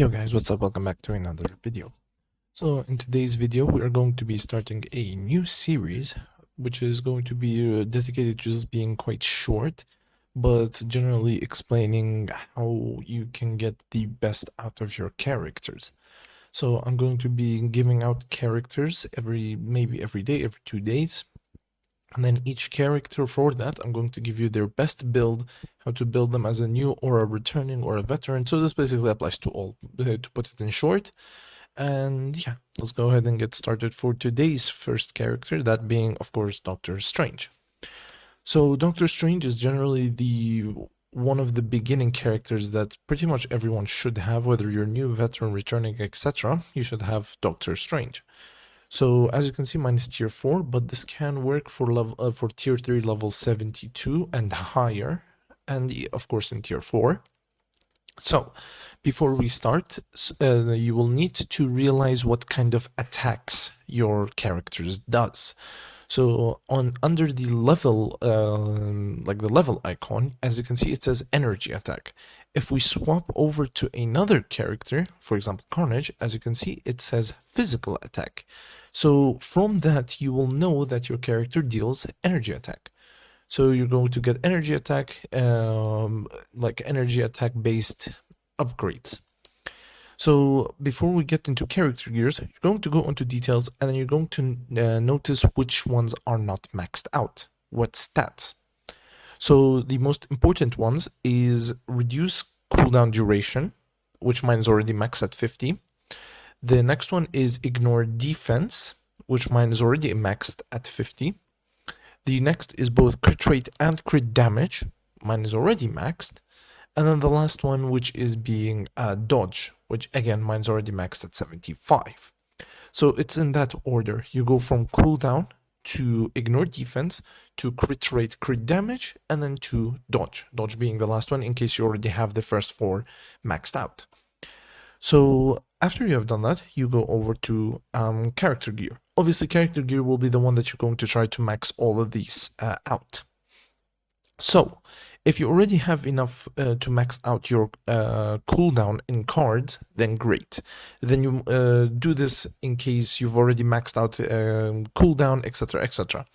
Yo guys, what's up? Welcome back to another video. So in today's video, we are going to be starting a new series, which is going to be dedicated to just being quite short, but generally explaining how you can get the best out of your characters. So I'm going to be giving out characters maybe every day, every 2 days. And then each character for that, I'm going to give you their best build, how to build them as a new or a returning or a veteran. So this basically applies to all, to put it in short. And yeah, let's go ahead and get started for today's first character, that being, of course, Doctor Strange. So Doctor Strange is generally one of the beginning characters that pretty much everyone should have, whether you're new, veteran, returning, etc. You should have Doctor Strange. So as you can see, mine is tier 4, but this can work for tier 3 level 72 and higher, and of course in tier 4. So before we start, you will need to realize what kind of attacks your characters does. So under the level, like the level icon, as you can see, it says energy attack. If we swap over to another character, for example, Carnage, as you can see, it says physical attack. So from that, you will know that your character deals energy attack. So you're going to get energy attack, like energy attack based upgrades. So before we get into character gears, you're going to go into details and then you're going to notice which ones are not maxed out, what stats. So the most important ones is reduce cooldown duration, which mine is already maxed at 50. The next one is ignore defense, which mine is already maxed at 50. The next is both crit rate and crit damage. Mine is already maxed. And then the last one, which is being dodge, which again, mine's already maxed at 75. So it's in that order. You go from cooldown to ignore defense, to crit rate, crit damage, and then to dodge. Dodge being the last one in case you already have the first 4 maxed out. So after you have done that, you go over to character gear. Obviously, character gear will be the one that you're going to try to max all of these out. So if you already have enough to max out your cooldown in cards, then great. Then you do this in case you've already maxed out cooldown, etc., etc.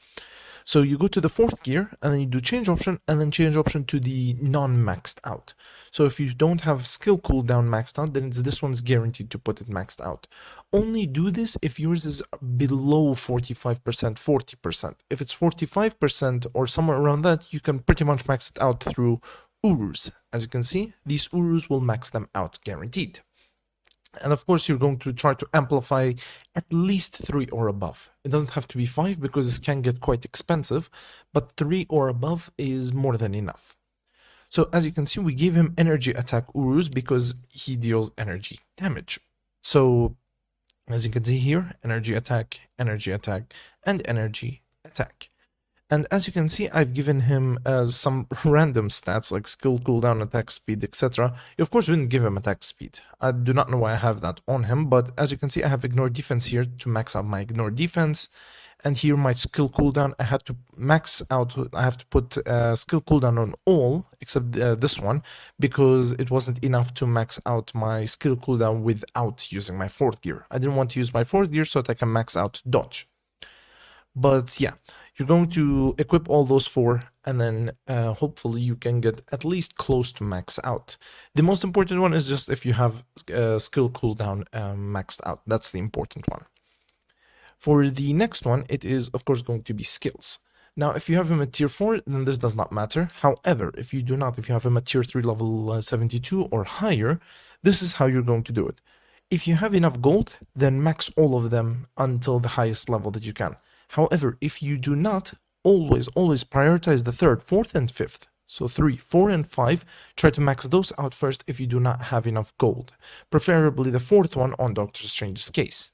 So you go to the 4th gear and then you do change option and then change option to the non-maxed out. So if you don't have skill cooldown maxed out, then it's this one's guaranteed to put it maxed out. Only do this if yours is below 45%, 40%. If it's 45% or somewhere around that, you can pretty much max it out through Urus. As you can see, these Urus will max them out guaranteed. And of course, you're going to try to amplify at least 3 or above. It doesn't have to be 5 because this can get quite expensive, but 3 or above is more than enough. So as you can see, we gave him energy attack Urus because he deals energy damage. So as you can see here, energy attack, and energy attack. And as you can see, I've given him some random stats like skill cooldown, attack speed, etc. You of course didn't give him attack speed. I do not know why I have that on him, but as you can see, I have ignore defense here to max out my ignore defense. And here my skill cooldown, I had to max out, I have to put skill cooldown on all, except this one, because it wasn't enough to max out my skill cooldown without using my 4th gear. I didn't want to use my 4th gear so that I can max out dodge. But yeah, you're going to equip all those 4 and then hopefully you can get at least close to max out. The most important one is just if you have skill cooldown maxed out. That's the important one. For the next one, it is of course going to be skills. Now, if you have him at tier 4, then this does not matter. However, if you do not, if you have him at tier 3 level 72 or higher, this is how you're going to do it. If you have enough gold, then max all of them until the highest level that you can. However, if you do not, always prioritize the 3rd, 4th, and 5th. So 3, 4, and 5, try to max those out first if you do not have enough gold. Preferably the 4th one on Doctor Strange's case.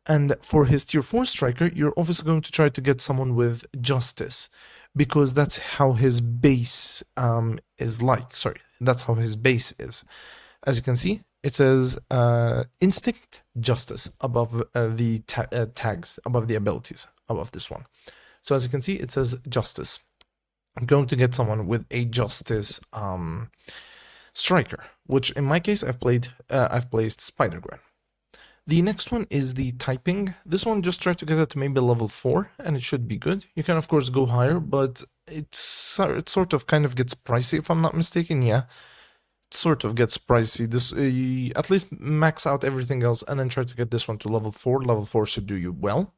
And for his tier 4 striker, you're obviously going to try to get someone with justice, because that's how his base is like. Sorry, that's how his base is. As you can see, it says instinct, justice above the tags, above the abilities, above this one. So as you can see, it says justice. I'm going to get someone with a justice Striker, which in my case I've placed Spider-Gwen. The next one is the typing. This one just try to get it to maybe level 4 and it should be good. You can of course go higher, but it sort of kind of gets pricey if I'm not mistaken. Yeah, it sort of gets pricey. This at least max out everything else and then try to get this one to level 4. Level 4 should do you well.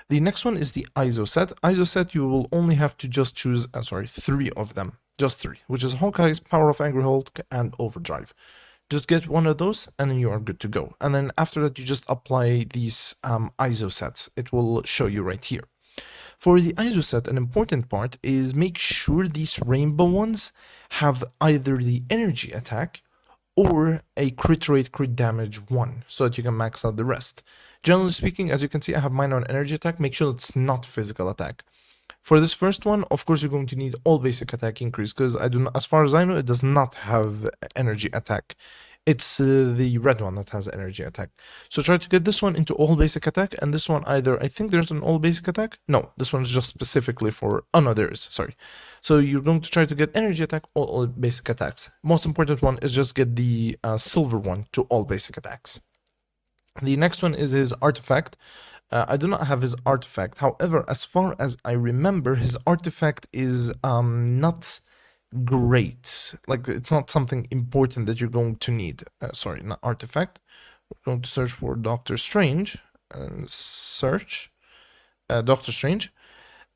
The next one is the ISO set. ISO set, you will only have to just choose, 3 of them. Just 3, which is Hawkeye's, Power of Angry Hulk, and Overdrive. Just get one of those, and then you are good to go. And then after that, you just apply these ISO sets. It will show you right here. For the ISO set, an important part is make sure these rainbow ones have either the energy attack or a crit rate, crit damage 1, so that you can max out the rest. Generally speaking, as you can see, I have mine on energy attack. Make sure it's not physical attack. For this first one, of course, you're going to need all basic attack increase, because as far as I know, it does not have energy attack. It's the red one that has energy attack. So try to get this one into all basic attack, and this one either, I think there's an all basic attack. No, this one's just specifically for, oh no, there is, sorry. So you're going to try to get energy attack, all basic attacks. Most important one is just get the silver one to all basic attacks. The next one is his artifact. I do not have his artifact. However, as far as I remember, his artifact is not great. Like, it's not something important that you're going to need. Sorry, not artifact. We're going to search for Doctor Strange and search Doctor Strange.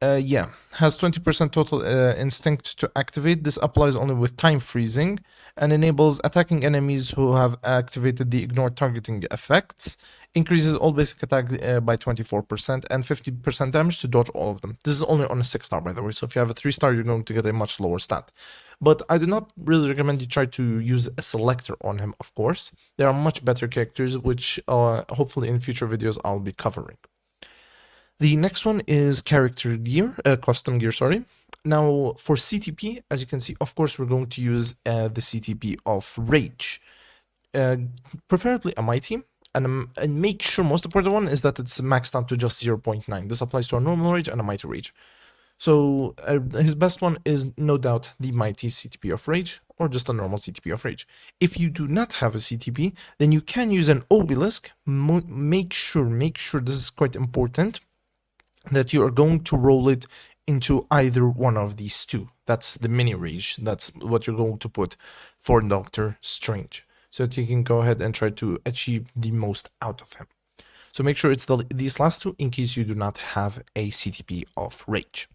Yeah, has 20% total instinct to activate. This applies only with time freezing and enables attacking enemies who have activated the ignore targeting effects. Increases all basic attack by 24% and 50% damage to dodge all of them. This is only on a 6-star, by the way, so if you have a 3-star, you're going to get a much lower stat. But I do not really recommend you try to use a selector on him, of course. There are much better characters, which hopefully in future videos I'll be covering. The next one is character gear, custom gear, sorry. Now, for CTP, as you can see, of course, we're going to use the CTP of Rage. Preferably a Mighty, and make sure, most important one, is that it's maxed out to just 0.9. This applies to a normal Rage and a Mighty Rage. So, his best one is, no doubt, the Mighty CTP of Rage, or just a normal CTP of Rage. If you do not have a CTP, then you can use an Obelisk. Make sure, this is quite important, that you are going to roll it into either one of these two. That's the mini rage. That's what you're going to put for Doctor Strange, so that you can go ahead and try to achieve the most out of him. So make sure it's these last two in case you do not have a CTP of Rage.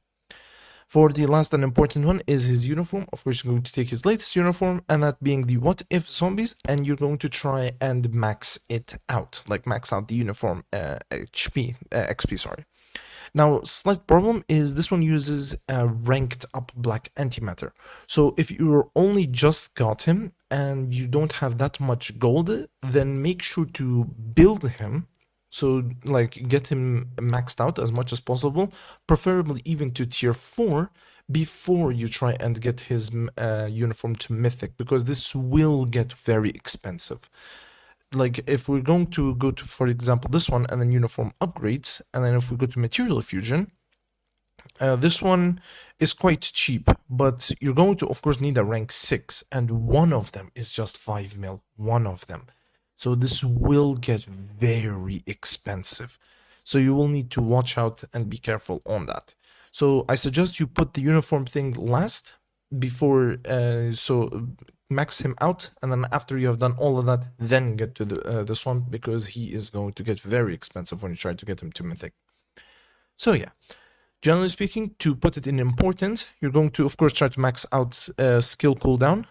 For the last and important one is his uniform. Of course, you're going to take his latest uniform, and that being the What If Zombies, and you're going to try and max it out, like max out the uniform XP, sorry. Now, slight problem is this one uses a ranked up black antimatter. So if you only just got him and you don't have that much gold, then make sure to build him. So, like, get him maxed out as much as possible, preferably even to tier 4, before you try and get his uniform to mythic, because this will get very expensive. Like, if we're going to go to, for example, this one, and then uniform upgrades, and then if we go to material fusion, this one is quite cheap, but you're going to, of course, need a rank 6, and one of them is just 5 mil, one of them. So this will get very expensive. So you will need to watch out and be careful on that. So I suggest you put the uniform thing last, before, so max him out, and then after you have done all of that, then get to this one, because he is going to get very expensive when you try to get him to mythic. So yeah, generally speaking, to put it in importance, you're going to, of course, try to max out skill cooldown,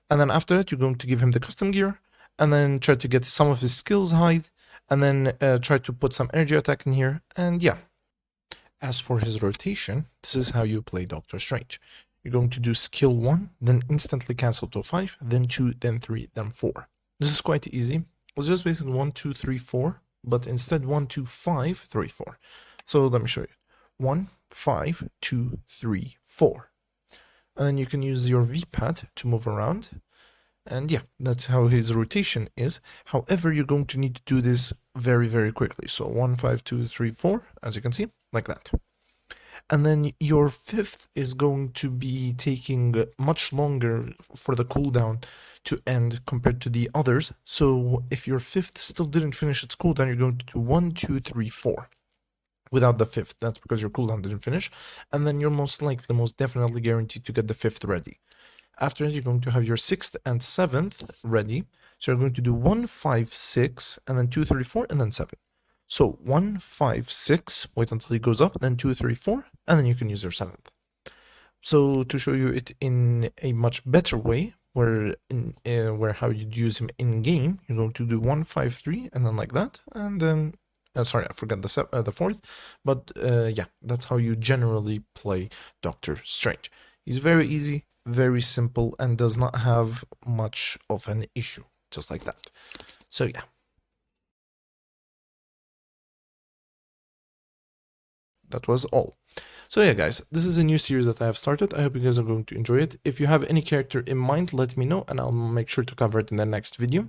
and then after that, you're going to give him the custom gear, and then try to get some of his skills high, and then try to put some energy attack in here, and yeah. As for his rotation, this is how you play Doctor Strange. You're going to do skill 1, then instantly cancel to 5, then 2, then 3, then 4. This is quite easy. It's just basically 1, 2, 3, 4, but instead 1, 2, 5, 3, 4. So let me show you. 1, 5, 2, 3, 4. And then you can use your V-pad to move around. And yeah, that's how his rotation is. However, you're going to need to do this very, very quickly. So 1, 5, 2, 3, 4, as you can see, like that. And then your fifth is going to be taking much longer for the cooldown to end compared to the others. So if your fifth still didn't finish its cooldown, you're going to do 1, 2, 3, 4 without the fifth. That's because your cooldown didn't finish. And then you're most likely, most definitely guaranteed to get the fifth ready. After that, you're going to have your sixth and seventh ready. So you're going to do 1, 5, 6, and then 2, 3, 4, and then 7. So 1, 5, 6, wait until it goes up, then 2, 3, 4, and then you can use your seventh. So to show you it in a much better way, where how you'd use him in game, you're going to do 1, 5, 3, and then like that, and then sorry, I forgot the fourth, but yeah, that's how you generally play Doctor Strange. He's very easy, very simple, and does not have much of an issue, just like that. So yeah. That was all. So yeah, guys, this is a new series that I have started. I hope you guys are going to enjoy it. If you have any character in mind, let me know, and I'll make sure to cover it in the next video.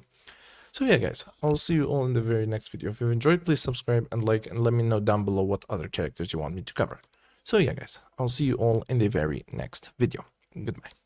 So yeah, guys, I'll see you all in the very next video. If you've enjoyed, please subscribe and like, and let me know down below what other characters you want me to cover. So yeah, guys, I'll see you all in the very next video. Goodbye.